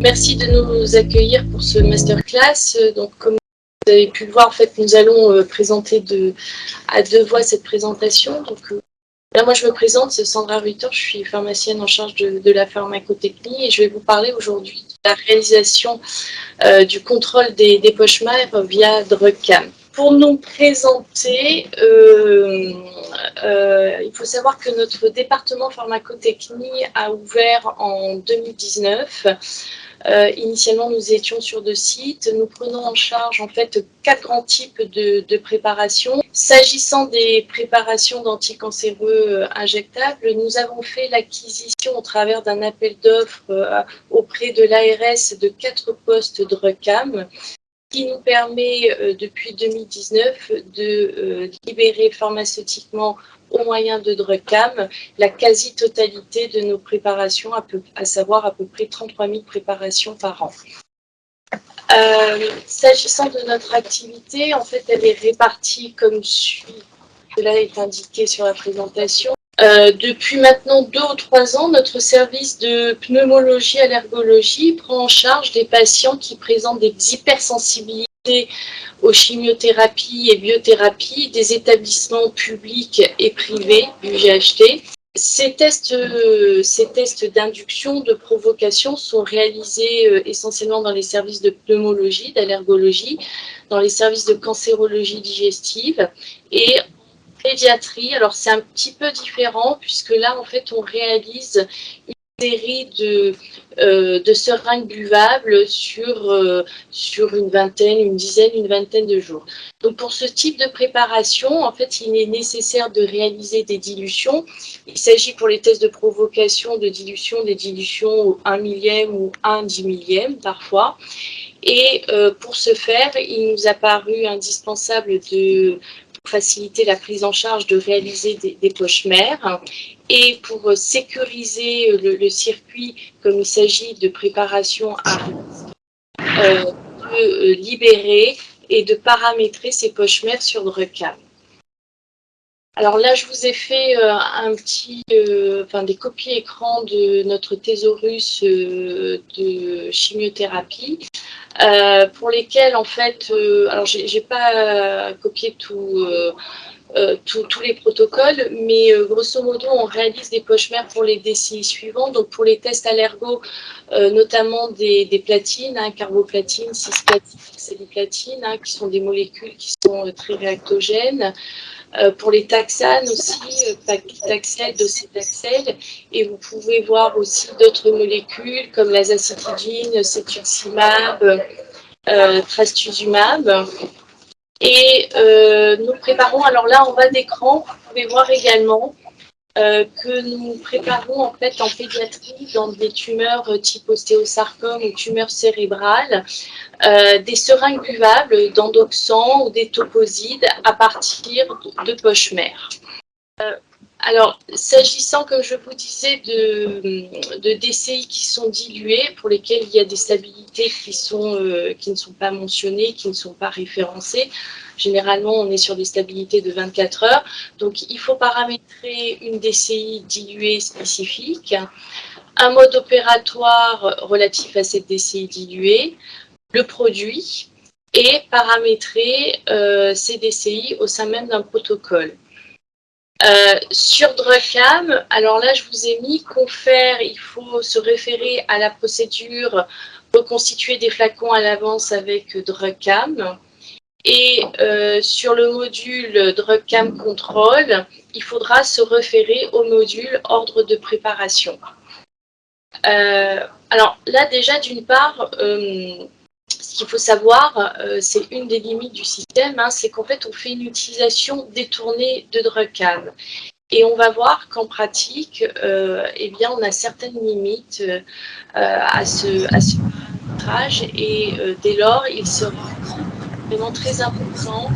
Merci de nous accueillir pour ce masterclass. Donc, comme vous avez pu le voir, en fait, nous allons présenter à deux voix cette présentation. Donc, là, moi, je me présente, c'est Sandra Ruiter, je suis pharmacienne en charge de la pharmacotechnie et je vais vous parler aujourd'hui de la réalisation du contrôle des poches mères via DrugCam. Pour nous présenter, il faut savoir que notre département pharmacotechnie a ouvert en 2019. Initialement, nous étions sur 2 sites. Nous prenons en charge en fait 4 grands types de préparations. S'agissant des préparations d'anticancéreux injectables, nous avons fait l'acquisition au travers d'un appel d'offres auprès de l'ARS de 4 postes DrugCam, qui nous permet depuis 2019 de libérer pharmaceutiquement au moyen de DrugCam la quasi-totalité de nos préparations, à savoir à peu près 33 000 préparations par an. S'agissant de notre activité, en fait, elle est répartie comme suit. Cela est indiqué sur la présentation. Depuis maintenant 2 ou 3 ans, notre service de pneumologie allergologie prend en charge des patients qui présentent des hypersensibilités aux chimiothérapies et biothérapies des établissements publics et privés du GHT. Ces tests d'induction, de provocation sont réalisés essentiellement dans les services de pneumologie, d'allergologie, dans les services de cancérologie digestive et pédiatrie. Alors c'est un petit peu différent puisque là en fait on réalise une série de seringues buvables sur une vingtaine de jours. Donc pour ce type de préparation, en fait, il est nécessaire de réaliser des dilutions. Il s'agit pour les tests de provocation de dilution, des dilutions au 1 millième ou 1 10 millième parfois. Et pour ce faire, il nous a paru indispensable pour faciliter la prise en charge de réaliser des poches mères et pour sécuriser le circuit, comme il s'agit de préparation à risque, de libérer et de paramétrer ces poches mères sur DrugCam. Alors là, je vous ai fait des copies écran de notre thésaurus de chimiothérapie, pour lesquels, en fait, alors j'ai pas copié tous les protocoles, mais grosso modo, on réalise des poches mères pour les DCI suivants. Donc pour les tests allergos, notamment des platines, carboplatine, cisplatine, oxaliplatine, qui sont des molécules qui sont très réactogènes. Pour les taxanes aussi, paclitaxel, docetaxel, et vous pouvez voir aussi d'autres molécules comme l'azacitidine, cetuximab, trastuzumab. Et nous préparons, alors là en bas d'écran, vous pouvez voir également que nous préparons en fait en pédiatrie dans des tumeurs type ostéosarcome ou tumeurs cérébrales, des seringues buvables d'endoxan ou des toposides à partir de poches mères. Alors, s'agissant, comme je vous disais, de DCI qui sont dilués, pour lesquels il y a des stabilités qui ne sont pas mentionnées, qui ne sont pas référencées, généralement on est sur des stabilités de 24 heures, donc il faut paramétrer une DCI diluée spécifique, un mode opératoire relatif à cette DCI diluée, le produit, et paramétrer ces DCI au sein même d'un protocole. Sur DrugCam, alors là je vous ai mis confère, il faut se référer à la procédure reconstituer des flacons à l'avance avec DrugCam, et sur le module DrugCam Control, il faudra se référer au module ordre de préparation. Alors là déjà d'une part, ce qu'il faut savoir, c'est une des limites du système, c'est qu'en fait, on fait une utilisation détournée de DrugCam. Et on va voir qu'en pratique, eh bien, on a certaines limites à ce paramétrage et dès lors, il sera vraiment très important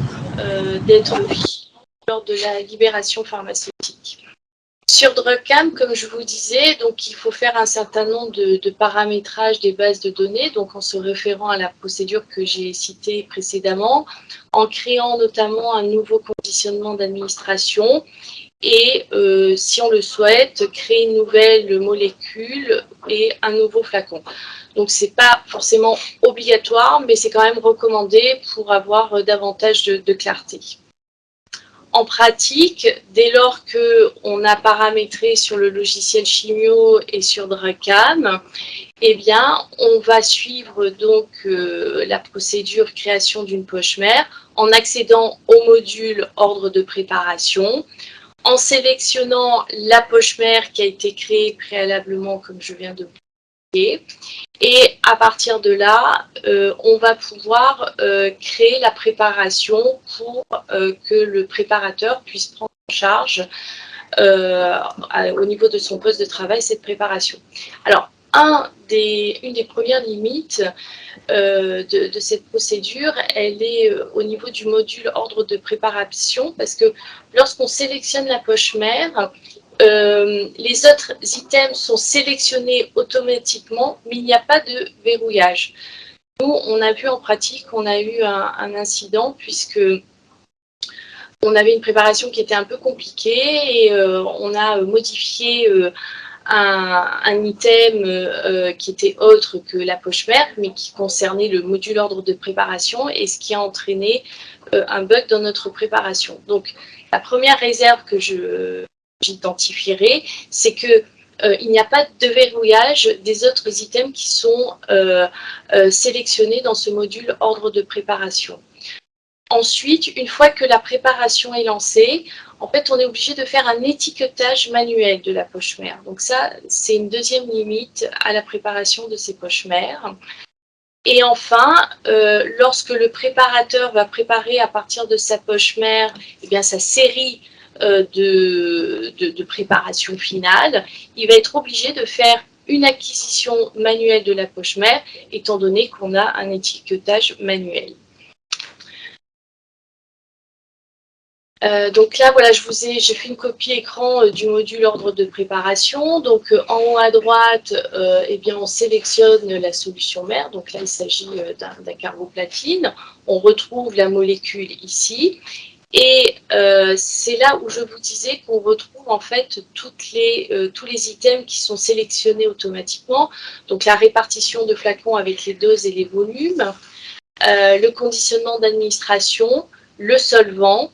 d'être vigilant lors de la libération pharmaceutique. Sur DrugCam, comme je vous disais, donc il faut faire un certain nombre de paramétrages des bases de données, donc en se référant à la procédure que j'ai citée précédemment, en créant notamment un nouveau conditionnement d'administration et, si on le souhaite, créer une nouvelle molécule et un nouveau flacon. Donc, ce n'est pas forcément obligatoire, mais c'est quand même recommandé pour avoir davantage de clarté. En pratique, dès lors qu'on a paramétré sur le logiciel Chimio et sur DRACAM, eh bien, on va suivre donc la procédure création d'une poche mère en accédant au module ordre de préparation, en sélectionnant la poche mère qui a été créée préalablement, comme je viens de vous dire. Et à partir de là, on va pouvoir créer la préparation pour que le préparateur puisse prendre en charge au niveau de son poste de travail cette préparation. Alors, une des premières limites de cette procédure, elle est au niveau du module ordre de préparation, parce que lorsqu'on sélectionne la poche mère, les autres items sont sélectionnés automatiquement, mais il n'y a pas de verrouillage. Nous, on a vu en pratique, on a eu un incident puisque on avait une préparation qui était un peu compliquée et on a modifié un item qui était autre que la poche mère, mais qui concernait le module ordre de préparation et ce qui a entraîné un bug dans notre préparation. Donc, la première réserve que j'identifierai, c'est que il n'y a pas de verrouillage des autres items qui sont sélectionnés dans ce module ordre de préparation. Ensuite, une fois que la préparation est lancée, en fait, on est obligé de faire un étiquetage manuel de la poche mère. Donc ça, c'est une deuxième limite à la préparation de ces poches mères. Et enfin, lorsque le préparateur va préparer à partir de sa poche mère eh bien, sa série de préparation finale, il va être obligé de faire une acquisition manuelle de la poche mère, étant donné qu'on a un étiquetage manuel. Donc là, voilà, j'ai fait une copie écran du module ordre de préparation. Donc en haut à droite, eh bien, on sélectionne la solution mère. Donc là, il s'agit d'un carboplatine. On retrouve la molécule ici. Et c'est là où je vous disais qu'on retrouve en fait tous les items qui sont sélectionnés automatiquement. Donc la répartition de flacons avec les doses et les volumes, le conditionnement d'administration, le solvant.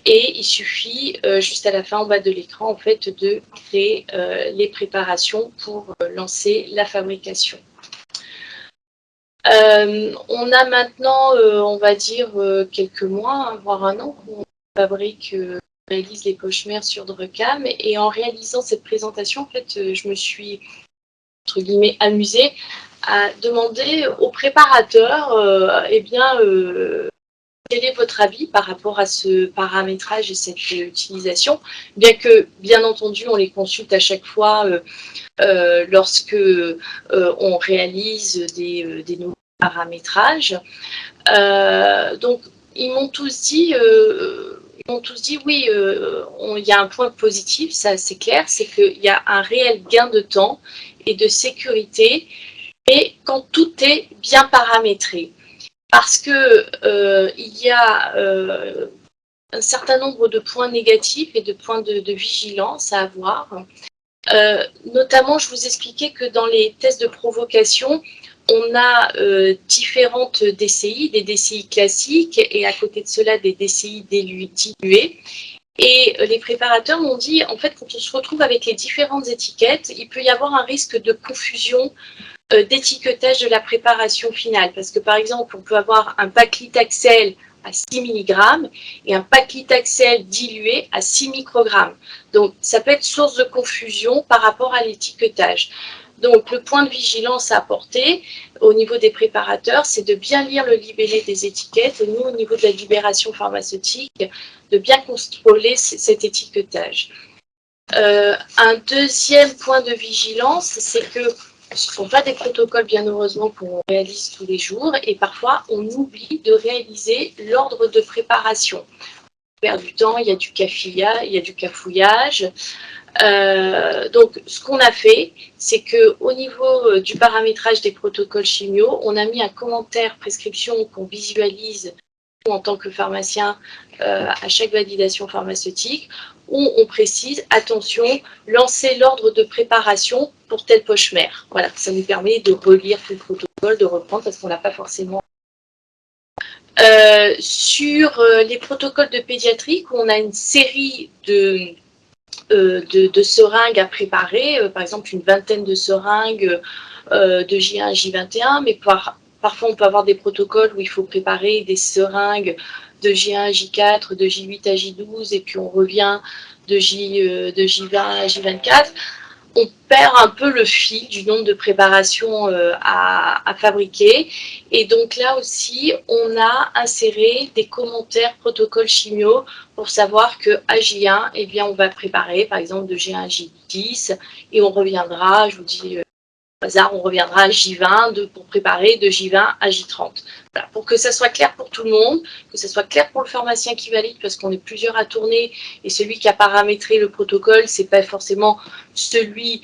Et il suffit, juste à la fin, en bas de l'écran, en fait, de créer les préparations pour lancer la fabrication. On a maintenant, on va dire, quelques mois, voire un an, qu'on fabrique, réalise les poches mères sur DRACAM. Et en réalisant cette présentation, en fait, je me suis, entre guillemets, amusée à demander aux préparateurs, eh bien, quel est votre avis par rapport à ce paramétrage et cette utilisation? Bien que, bien entendu, on les consulte à chaque fois lorsque on réalise des nouveaux paramétrages. Donc, ils m'ont tous dit oui, il y a un point positif, ça c'est clair, c'est qu'il y a un réel gain de temps et de sécurité, et quand tout est bien paramétré. Parce que il y a un certain nombre de points négatifs et de points de vigilance à avoir. Notamment, je vous expliquais que dans les tests de provocation, on a différentes DCI, des DCI classiques et à côté de cela des DCI diluées. Et les préparateurs m'ont dit, en fait, quand on se retrouve avec les différentes étiquettes, il peut y avoir un risque de confusion d'étiquetage de la préparation finale. Parce que, par exemple, on peut avoir un paclitaxel à 6 mg et un paclitaxel dilué à 6 microgrammes. Donc, ça peut être source de confusion par rapport à l'étiquetage. Donc, le point de vigilance à apporter au niveau des préparateurs, c'est de bien lire le libellé des étiquettes. Et nous, au niveau de la libération pharmaceutique, de bien contrôler cet étiquetage. Un deuxième point de vigilance, c'est que ce ne sont pas des protocoles, bien heureusement, qu'on réalise tous les jours. Et parfois, on oublie de réaliser l'ordre de préparation. On perd du temps, il y a du cafouillage, donc, ce qu'on a fait, c'est qu'au niveau du paramétrage des protocoles chimio, on a mis un commentaire prescription qu'on visualise en tant que pharmacien à chaque validation pharmaceutique, où on précise, attention, lancez l'ordre de préparation pour telle poche mère. Voilà, ça nous permet de relire tout le protocole, de reprendre, parce qu'on n'a pas forcément... sur les protocoles de pédiatrie, où on a une série de seringues à préparer, par exemple une vingtaine de seringues de J1 à J21, mais parfois on peut avoir des protocoles où il faut préparer des seringues de J1 à J4, de J8 à J12, et puis on revient de J20 à J24. On perd un peu le fil du nombre de préparations à fabriquer. Et donc là aussi, on a inséré des commentaires protocole chimio pour savoir qu'à J1, eh bien, on va préparer par exemple de J1 à J10 et on reviendra, je vous dis au hasard, on reviendra à J20 pour préparer de J20 à J30. Voilà, pour que ça soit clair pour tout le monde, que ça soit clair pour le pharmacien qui valide, parce qu'on est plusieurs à tourner, et celui qui a paramétré le protocole, c'est pas forcément celui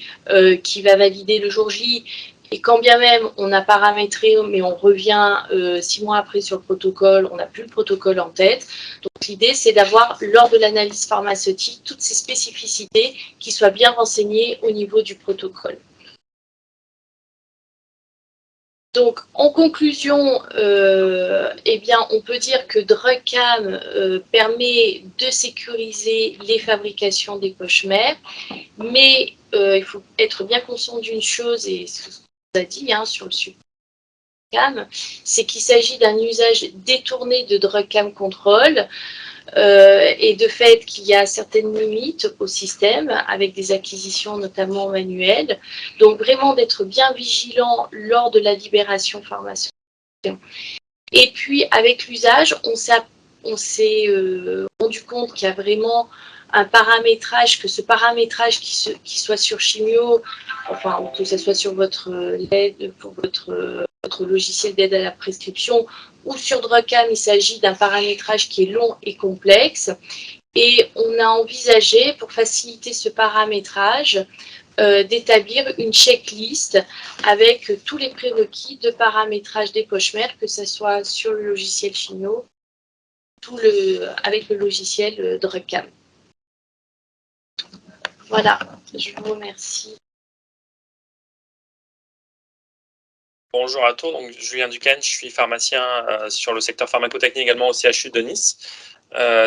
qui va valider le jour J. Et quand bien même on a paramétré, mais on revient 6 mois après sur le protocole, on n'a plus le protocole en tête. Donc l'idée, c'est d'avoir, lors de l'analyse pharmaceutique, toutes ces spécificités qui soient bien renseignées au niveau du protocole. Donc, en conclusion, eh bien, on peut dire que DrugCam permet de sécuriser les fabrications des poches mères, mais il faut être bien conscient d'une chose, et ce qu'on a dit sur le support DrugCam, c'est qu'il s'agit d'un usage détourné de DrugCam Control, et de fait qu'il y a certaines limites au système avec des acquisitions notamment manuelles. Donc vraiment d'être bien vigilant lors de la libération pharmaceutique. Et puis avec l'usage, on s'est rendu compte qu'il y a vraiment un paramétrage, que ce paramétrage qui soit sur Chimio, enfin que ce soit sur votre LED, pour votre logiciel d'aide à la prescription, ou sur DrugCam, il s'agit d'un paramétrage qui est long et complexe. Et on a envisagé, pour faciliter ce paramétrage, d'établir une checklist avec tous les prérequis de paramétrage des poches mères, que ce soit sur le logiciel Chimio, avec le logiciel DrugCam. Voilà, je vous remercie. Bonjour à tous, donc Julien Duquesne, je suis pharmacien sur le secteur pharmacotechnique également au CHU de Nice.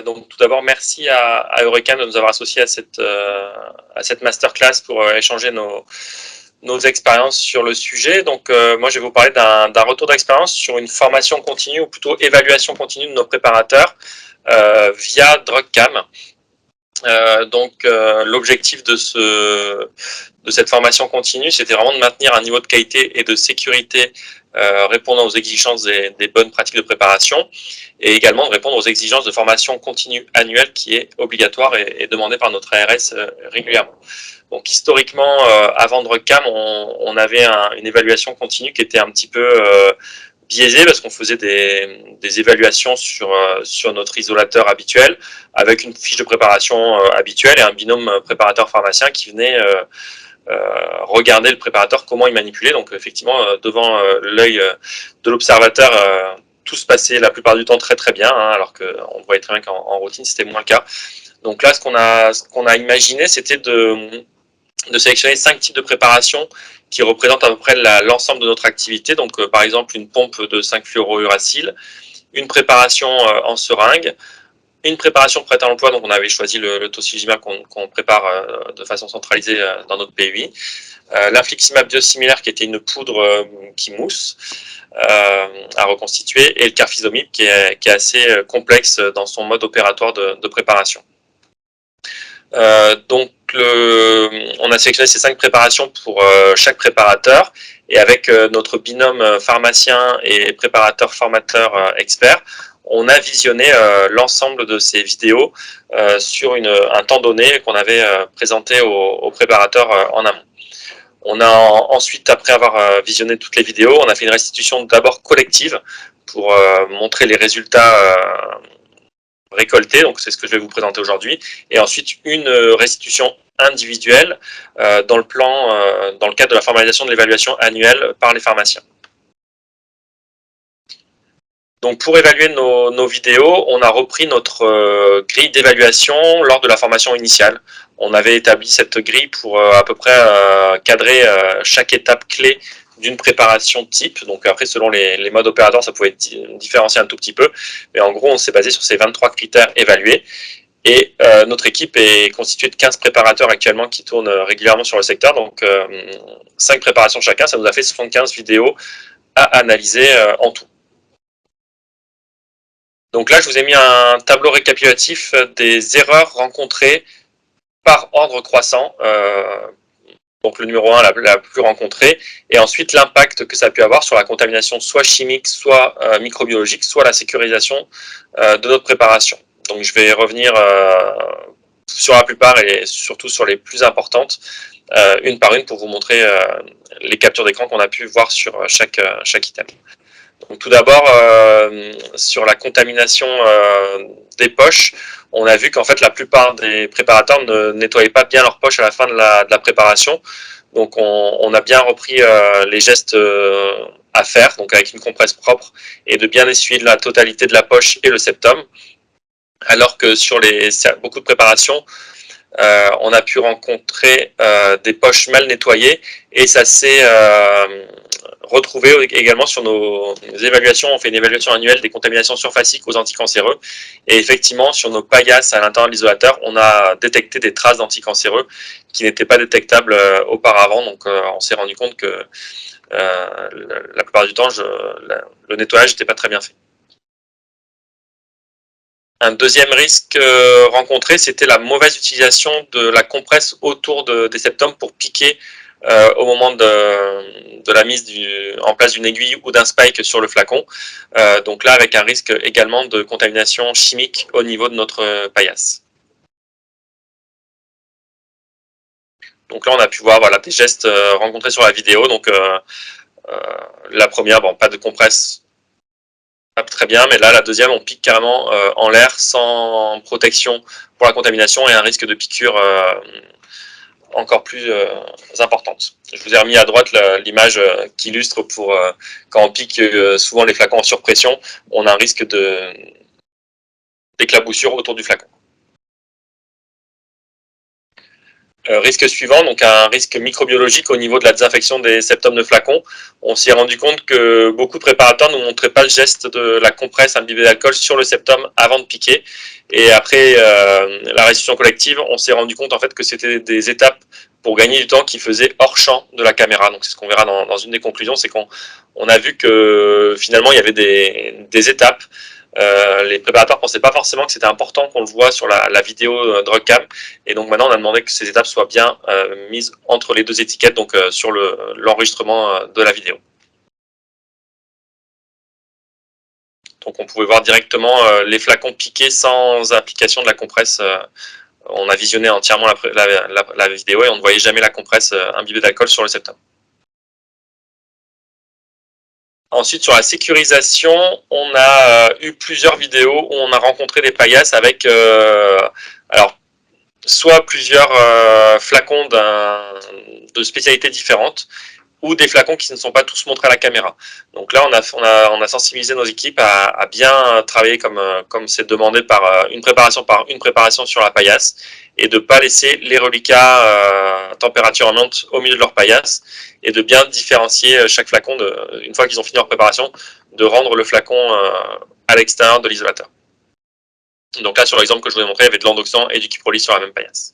Donc tout d'abord, merci à Eurocam de nous avoir associés à cette masterclass pour échanger nos expériences sur le sujet. Donc moi, je vais vous parler d'un retour d'expérience sur une formation continue, ou plutôt évaluation continue de nos préparateurs via DrugCam. L'objectif de cette formation continue, c'était vraiment de maintenir un niveau de qualité et de sécurité répondant aux exigences des bonnes pratiques de préparation, et également de répondre aux exigences de formation continue annuelle qui est obligatoire et demandée par notre ARS régulièrement. Donc historiquement, avant DrugCam, on avait une évaluation continue qui était un petit peu biaisé parce qu'on faisait des évaluations sur notre isolateur habituel avec une fiche de préparation habituelle et un binôme préparateur-pharmacien qui venait regarder le préparateur, comment il manipulait. Donc effectivement, devant l'œil de l'observateur, tout se passait la plupart du temps très très bien, alors qu'on voyait très bien qu'en routine, c'était moins le cas. Donc là, ce qu'on a imaginé, c'était de sélectionner 5 types de préparation qui représentent à peu près l'ensemble de notre activité. Donc, par exemple, une pompe de 5-fluorouracil, une préparation en seringue, une préparation prête à l'emploi. Donc, on avait choisi le tocilizumab qu'on prépare de façon centralisée dans notre PUI. L'infliximab biosimilaire, qui était une poudre qui mousse à reconstituer, et le carfilzomib, qui est assez complexe dans son mode opératoire de préparation. On a sélectionné ces 5 préparations pour chaque préparateur, et avec notre binôme pharmacien et préparateur formateur expert, on a visionné l'ensemble de ces vidéos sur un temps donné qu'on avait présenté aux préparateurs en amont. On a ensuite, après avoir visionné toutes les vidéos, on a fait une restitution d'abord collective pour montrer les résultats récoltés, donc c'est ce que je vais vous présenter aujourd'hui, et ensuite une restitution individuelle dans le cadre de la formalisation de l'évaluation annuelle par les pharmaciens. Donc pour évaluer nos vidéos, on a repris notre grille d'évaluation lors de la formation initiale. On avait établi cette grille pour à peu près cadrer chaque étape clé d'une préparation type. Donc après, selon les modes opérateurs, ça pouvait différencier un tout petit peu. Mais en gros, on s'est basé sur ces 23 critères évalués. Et notre équipe est constituée de 15 préparateurs actuellement qui tournent régulièrement sur le secteur. Donc 5 préparations chacun, ça nous a fait 75 vidéos à analyser en tout. Donc là, je vous ai mis un tableau récapitulatif des erreurs rencontrées par ordre croissant. Donc le numéro 1, la plus rencontrée, et ensuite l'impact que ça a pu avoir sur la contamination soit chimique, soit microbiologique, soit la sécurisation de notre préparation. Donc je vais revenir sur la plupart et surtout sur les plus importantes, une par une pour vous montrer les captures d'écran qu'on a pu voir sur chaque item. Donc, tout d'abord, sur la contamination des poches, on a vu qu'en fait la plupart des préparateurs ne nettoyaient pas bien leurs poches à la fin de la préparation. Donc on a bien repris les gestes à faire, donc avec une compresse propre, et de bien essuyer la totalité de la poche et le septum. Alors que sur beaucoup de préparations, on a pu rencontrer des poches mal nettoyées, et ça s'est retrouvé également sur nos évaluations. On fait une évaluation annuelle des contaminations surfaciques aux anticancéreux, et effectivement sur nos paillasses à l'intérieur de l'isolateur, on a détecté des traces d'anticancéreux qui n'étaient pas détectables auparavant. Donc on s'est rendu compte que la plupart du temps le nettoyage n'était pas très bien fait. Un deuxième risque rencontré, c'était la mauvaise utilisation de la compresse autour des septums pour piquer au moment de la mise en place d'une aiguille ou d'un spike sur le flacon. Donc là, avec un risque également de contamination chimique au niveau de notre paillasse. Donc là, on a pu voir voilà, des gestes rencontrés sur la vidéo. Donc la première, bon, pas de compresse. Très bien, mais là, la deuxième, on pique carrément en l'air sans protection pour la contamination et un risque de piqûre encore plus importante. Je vous ai remis à droite l'image qui illustre pour quand on pique souvent les flacons en surpression, on a un risque d'éclaboussure autour du flacon. Risque suivant, donc un risque microbiologique au niveau de la désinfection des septums de flacons. On s'est rendu compte que beaucoup de préparateurs ne montraient pas le geste de la compresse imbibée d'alcool sur le septum avant de piquer. Et après la restitution collective, on s'est rendu compte en fait que c'était des étapes pour gagner du temps qui faisaient hors champ de la caméra. Donc c'est ce qu'on verra dans une des conclusions, c'est qu'on a vu que finalement il y avait des étapes. Les préparateurs ne pensaient pas forcément que c'était important qu'on le voit sur la vidéo DrugCam, et donc maintenant on a demandé que ces étapes soient bien mises entre les deux étiquettes, donc sur l'enregistrement de la vidéo. Donc on pouvait voir directement les flacons piqués sans application de la compresse. On a visionné entièrement la vidéo et on ne voyait jamais la compresse imbibée d'alcool sur le septum. Ensuite, sur la sécurisation, on a eu plusieurs vidéos où on a rencontré des paillasses avec alors, soit plusieurs flacons de spécialités différentes, ou des flacons qui ne sont pas tous montrés à la caméra. Donc là, on a sensibilisé nos équipes à bien travailler comme c'est demandé par une préparation sur la paillasse, et de ne pas laisser les reliquats température ambiante au milieu de leur paillasse, et de bien différencier chaque flacon, une fois qu'ils ont fini leur préparation, de rendre le flacon à l'extérieur de l'isolateur. Donc là, sur l'exemple que je vous ai montré, il y avait de l'endoxan et du Kyprolis sur la même paillasse.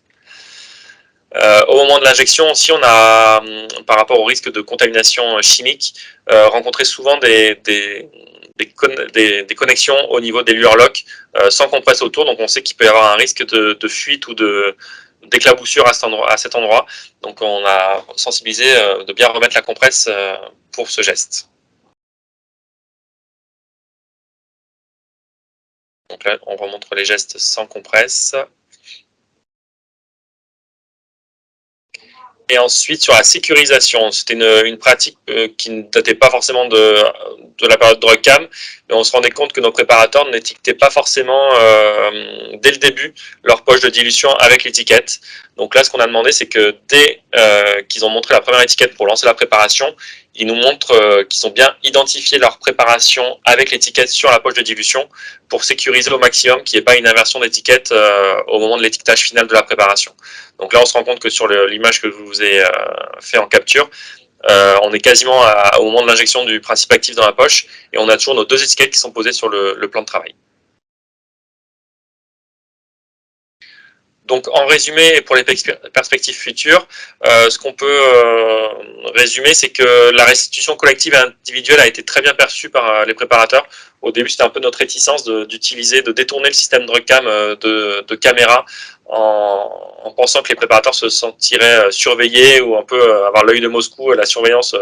Au moment de l'injection aussi, on a, par rapport au risque de contamination chimique, rencontré souvent des connexions au niveau des lueurs lock sans compresse autour. Donc on sait qu'il peut y avoir un risque de fuite ou d'éclaboussure à cet endroit. Donc on a sensibilisé de bien remettre la compresse pour ce geste. Donc là, on remontre les gestes sans compresse. Et ensuite, sur la sécurisation, c'était une pratique qui ne datait pas forcément de la période DrugCam, mais on se rendait compte que nos préparateurs n'étiquetaient pas forcément, dès le début, leur poche de dilution avec l'étiquette. Donc là, ce qu'on a demandé, c'est que dès qu'ils ont montré la première étiquette pour lancer la préparation, ils nous montrent qu'ils ont bien identifié leur préparation avec l'étiquette sur la poche de dilution pour sécuriser au maximum qu'il n'y ait pas une inversion d'étiquette au moment de l'étiquetage final de la préparation. Donc là, on se rend compte que sur l'image que je vous ai fait en capture, on est quasiment au moment de l'injection du principe actif dans la poche et on a toujours nos 2 étiquettes qui sont posées sur le plan de travail. Donc en résumé, pour les perspectives futures, ce qu'on peut résumer, c'est que la restitution collective et individuelle a été très bien perçue par les préparateurs. Au début, c'était un peu notre réticence d'utiliser, de détourner le système DrugCam de caméra en pensant que les préparateurs se sentiraient surveillés ou un peu avoir l'œil de Moscou, la surveillance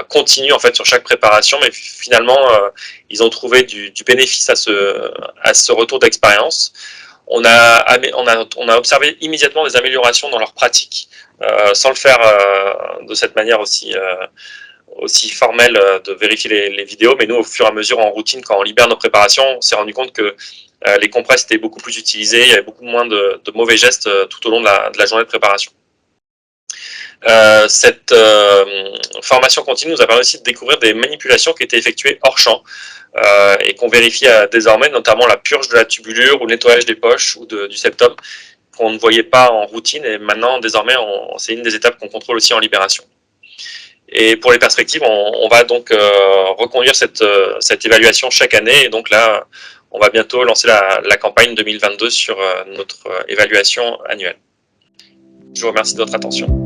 continue en fait sur chaque préparation, mais finalement ils ont trouvé du bénéfice à ce retour d'expérience. On a observé immédiatement des améliorations dans leur pratique, sans le faire de cette manière aussi formelle de vérifier les vidéos, mais nous, au fur et à mesure, en routine, quand on libère nos préparations, on s'est rendu compte que les compresses étaient beaucoup plus utilisées, il y avait beaucoup moins de mauvais gestes tout au long de la journée de préparation. Cette formation continue nous a permis aussi de découvrir des manipulations qui étaient effectuées hors champ et qu'on vérifie désormais, notamment la purge de la tubulure ou le nettoyage des poches ou du septum qu'on ne voyait pas en routine, et maintenant désormais c'est une des étapes qu'on contrôle aussi en libération. Et pour les perspectives, on va donc reconduire cette évaluation chaque année, et donc là on va bientôt lancer la campagne 2022 sur notre évaluation annuelle. Je vous remercie de votre attention.